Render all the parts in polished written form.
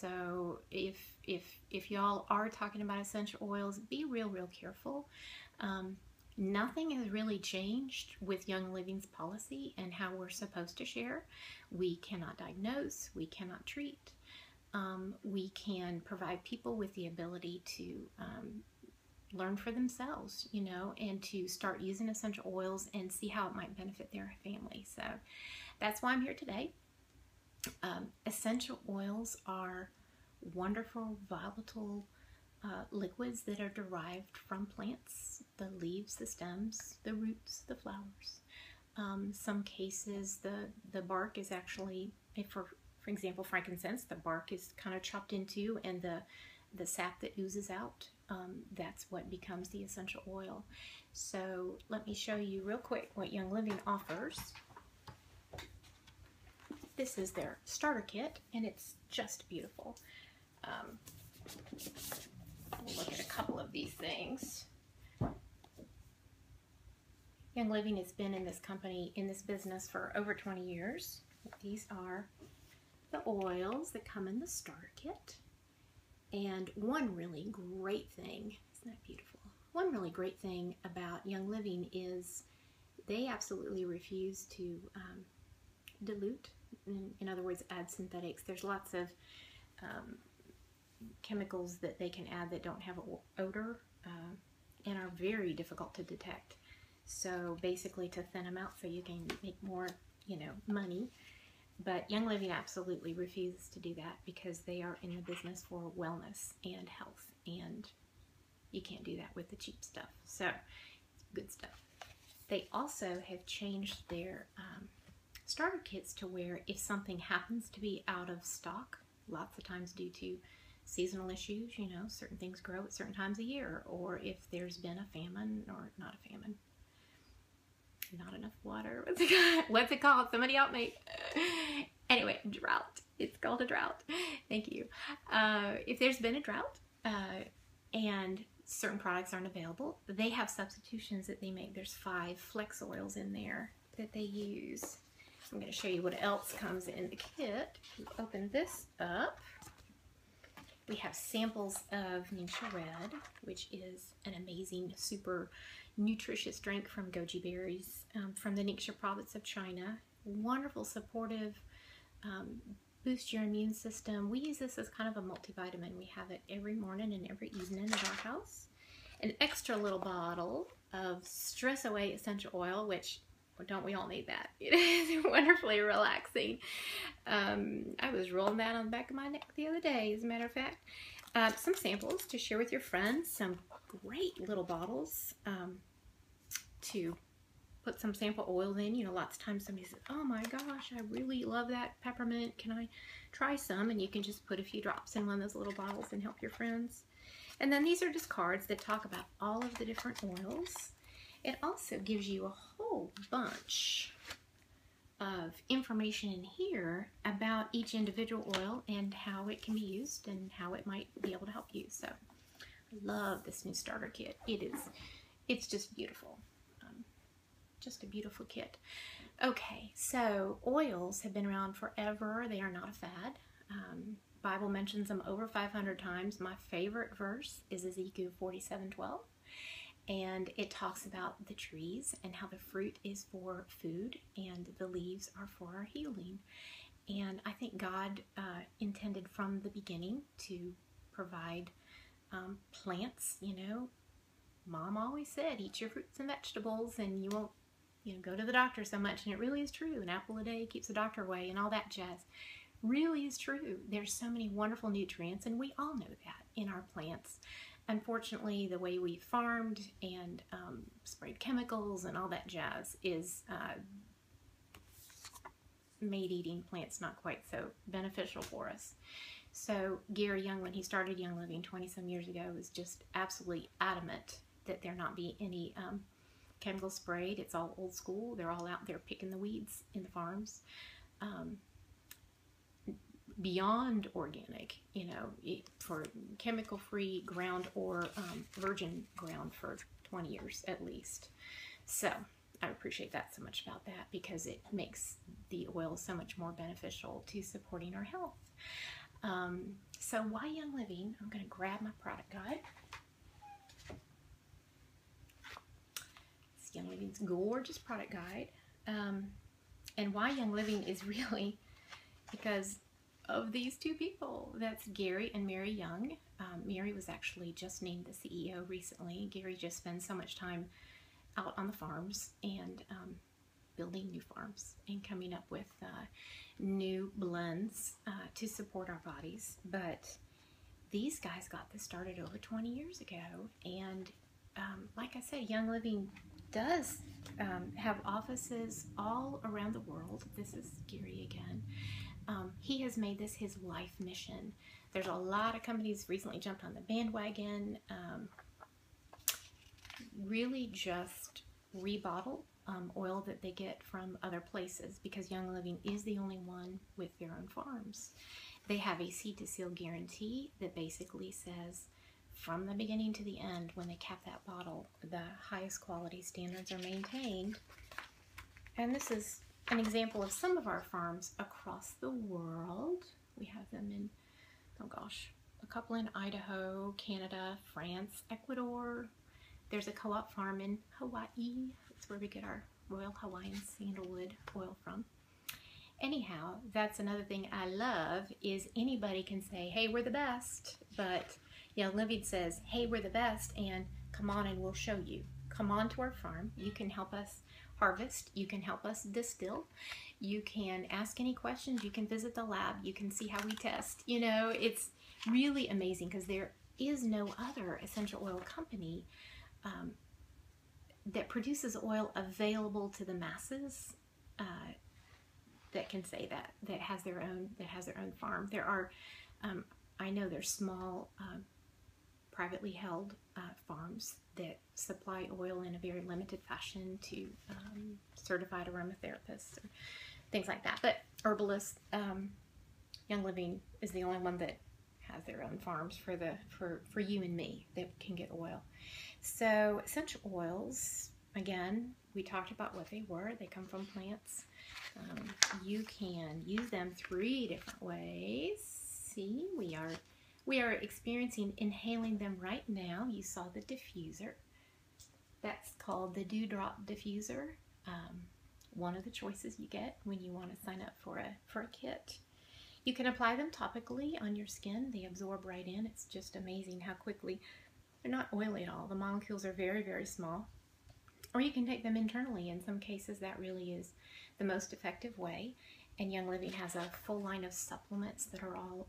So if y'all are talking about essential oils, be real careful. Nothing has really changed with Young Living's policy and how we're supposed to share. We cannot diagnose, we cannot treat. We can provide people with the ability to learn for themselves, you know, and to start using essential oils and see how it might benefit their family. So that's why I'm here today. Essential oils are wonderful, volatile liquids that are derived from plants, the leaves, the stems, the roots, the flowers. Some cases, the bark is actually, for example, frankincense, the bark is kind of chopped into, and the sap that oozes out, that's what becomes the essential oil. So let me show you real quick what Young Living offers. This is their starter kit, and it's just beautiful. We'll look at a couple of these things. Young Living has been in this company, in this business for over 20 years. These are the oils that come in the starter kit. And one really great thing, isn't that beautiful? One really great thing about Young Living is they absolutely refuse to dilute, in other words, add synthetics. There's lots of chemicals that they can add that don't have an odor and are very difficult to detect. So basically to thin them out so you can make more, you know, money. But Young Living absolutely refuses to do that because they are in the business for wellness and health, and you can't do that with the cheap stuff. So it's good stuff. They also have changed their starter kits to where if something happens to be out of stock, lots of times due to seasonal issues, you know, certain things grow at certain times of year, or if there's been a famine, or not a famine, not enough water, what's it called? Somebody help me. Anyway, drought. It's called a drought. Thank you. If there's been a drought and certain products aren't available, they have substitutions that they make. There's 5 flex oils in there that they use. I'm going to show you what else comes in the kit. Open this up. We have samples of Ningxia Red, which is an amazing, super nutritious drink from goji berries from the Ningxia province of China. Wonderful, supportive, boost your immune system. We use this as kind of a multivitamin. We have it every morning and every evening at our house. An extra little bottle of Stress Away essential oil, which don't we all need that? It is wonderfully relaxing. I was rolling that on the back of my neck the other day, as a matter of fact. Some samples to share with your friends, some great little bottles to put some sample oil in. You know, lots of times somebody says, oh my gosh, I really love that peppermint. Can I try some? And you can just put a few drops in one of those little bottles and help your friends. And then these are just cards that talk about all of the different oils. It also gives you a whole bunch of information in here about each individual oil and how it can be used and how it might be able to help you. So I love this new starter kit. It's just beautiful. Just a beautiful kit. Okay, so oils have been around forever. They are not a fad. Bible mentions them over 500 times. My favorite verse is Ezekiel 47:12. And it talks about the trees and how the fruit is for food and the leaves are for our healing. And I think God intended from the beginning to provide plants. You know, Mom always said, eat your fruits and vegetables and you won't, you know, go to the doctor so much. And it really is true. An apple a day keeps the doctor away and all that jazz. Really is true. There's so many wonderful nutrients, and we all know that in our plants. Unfortunately, the way we farmed and sprayed chemicals and all that jazz is made eating plants not quite so beneficial for us. So Gary Young, when he started Young Living 20-some years ago, was just absolutely adamant that there not be any chemicals sprayed. It's all old school. They're all out there picking the weeds in the farms. Beyond organic, you know, for chemical-free ground or virgin ground for 20 years at least. So I appreciate that so much about that, because it makes the oil so much more beneficial to supporting our health. So why Young Living? I'm going to grab my product guide. It's Young Living's gorgeous product guide. And why Young Living is really because of these two people. That's Gary and Mary Young. Mary was actually just named the CEO recently. Gary just spends so much time out on the farms and building new farms and coming up with new blends to support our bodies. But these guys got this started over 20 years ago. And like I said, Young Living does have offices all around the world. This is Gary again. He has made this his life mission. There's a lot of companies recently jumped on the bandwagon, really just rebottle oil that they get from other places, because Young Living is the only one with their own farms. They have a seed to seal guarantee that basically says from the beginning to the end, when they cap that bottle, the highest quality standards are maintained. And this is an example of some of our farms across the world. We have them in, oh gosh, a couple in Idaho, Canada, France, Ecuador. There's a co-op farm in Hawaii. That's where we get our Royal Hawaiian Sandalwood oil from. Anyhow, that's another thing I love, is anybody can say, hey, we're the best. But Young Living says, hey, we're the best, and come on and we'll show you. Come on to our farm. You can help us harvest. You can help us distill. You can ask any questions. You can visit the lab. You can see how we test. You know, it's really amazing because there is no other essential oil company that produces oil available to the masses that can say that has their own farm. There are, I know there's small privately held farms that supply oil in a very limited fashion to certified aromatherapists or things like that. But herbalists, Young Living is the only one that has their own farms for you and me that can get oil. So essential oils, again, we talked about what they were. They come from plants. You can use them 3 different ways. See, we are experiencing inhaling them right now. You saw the diffuser. That's called the Dewdrop Diffuser. One of the choices you get when you want to sign up for a kit. You can apply them topically on your skin. They absorb right in. It's just amazing how quickly. They're not oily at all. The molecules are very, very small. Or you can take them internally. In some cases, that really is the most effective way. And Young Living has a full line of supplements that are all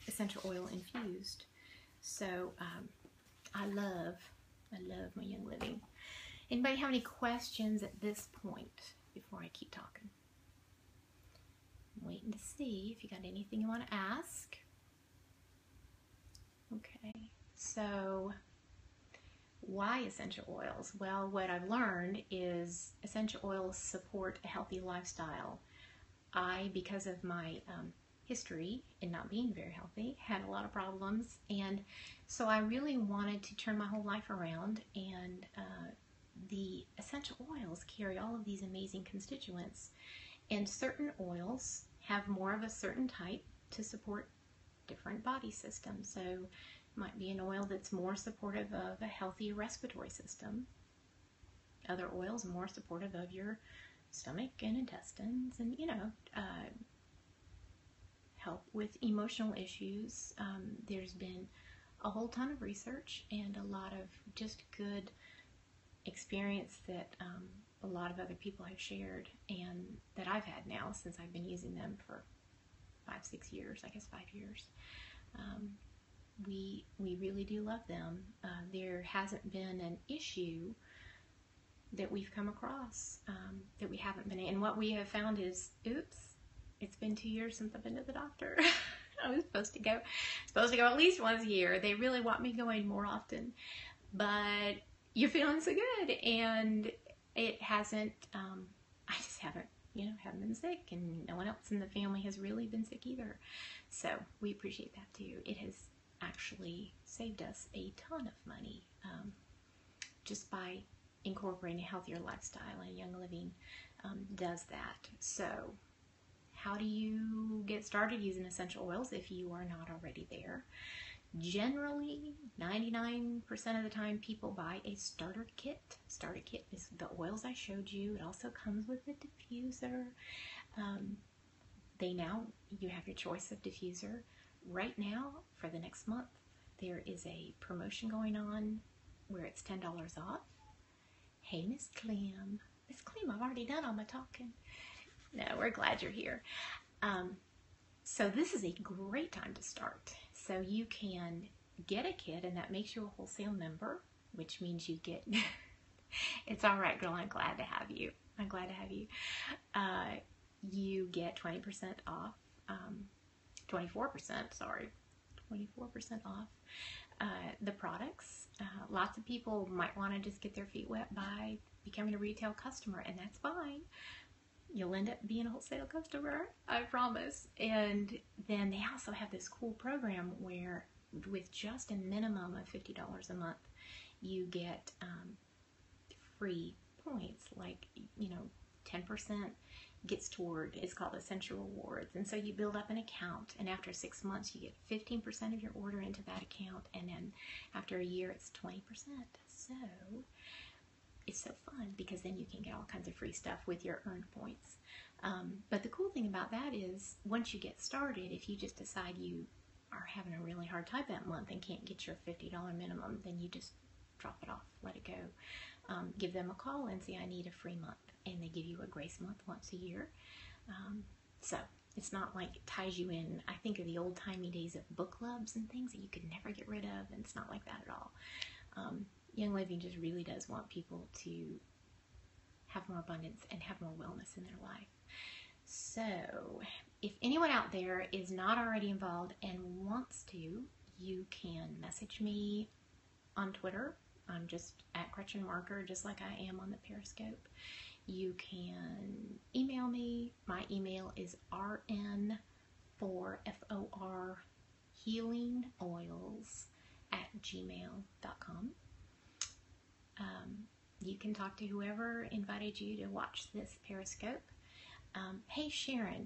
essential oil infused. So I love my Young Living. Anybody have any questions at this point before I keep talking? I'm waiting to see if you got anything you want to ask. Okay, so why essential oils? Well, what I've learned is essential oils support a healthy lifestyle. I, because of my history in not being very healthy, had a lot of problems, and so I really wanted to turn my whole life around, and the essential oils carry all of these amazing constituents, and certain oils have more of a certain type to support different body systems. So it might be an oil that's more supportive of a healthy respiratory system. Other oils more supportive of your stomach and intestines, and help with emotional issues. There's been a whole ton of research and a lot of just good experience that a lot of other people have shared, and that I've had now since I've been using them for 5-6 years, I guess 5 years. We really do love them. There hasn't been an issue that we've come across that we haven't been in. And what we have found is, oops, it's been 2 years since I've been to the doctor. I was supposed to go at least once a year. They really want me going more often, but you're feeling so good, and it hasn't. I just haven't been sick, and no one else in the family has really been sick either. So we appreciate that too. It has actually saved us a ton of money just by incorporating a healthier lifestyle, and Young Living does that. So how do you get started using essential oils if you are not already there. Generally, 99% of the time, people buy a starter kit. Starter kit is the oils I showed you. It also comes with a diffuser. You have your choice of diffuser. Right now, for the next month, there is a promotion going on where it's $10 off. Hey, Miss Clem. Miss Clem, I've already done all my talking. No, we're glad you're here. So this is a great time to start. So you can get a kit, and that makes you a wholesale member, which means you get, it's all right, girl, I'm glad to have you. I'm glad to have you. You get 20% off, 24%, sorry, 24% off the products. Lots of people might want to just get their feet wet by becoming a retail customer, and that's fine. You'll end up being a wholesale customer, I promise. And then they also have this cool program where with just a minimum of $50 a month, you get free points, like, 10% gets toward, it's called Essential Rewards. And so you build up an account, and after 6 months, you get 15% of your order into that account, and then after a year, it's 20%. So it's so fun because then you can get all kinds of free stuff with your earned points. But the cool thing about that is once you get started, if you just decide you are having a really hard time that month and can't get your $50 minimum, then you just drop it off, let it go. Give them a call and say, I need a free month. And they give you a grace month once a year. So it's not like it ties you in. I think of the old-timey days of book clubs and things that you could never get rid of, and it's not like that at all. Young Living just really does want people to have more abundance and have more wellness in their life. So if anyone out there is not already involved and wants to, you can message me on Twitter. I'm just at Gretchen Marker, just like I am on the Periscope. You can email me. My email is rn4healingoils@gmail.com. You can talk to whoever invited you to watch this Periscope. Hey, Sharon.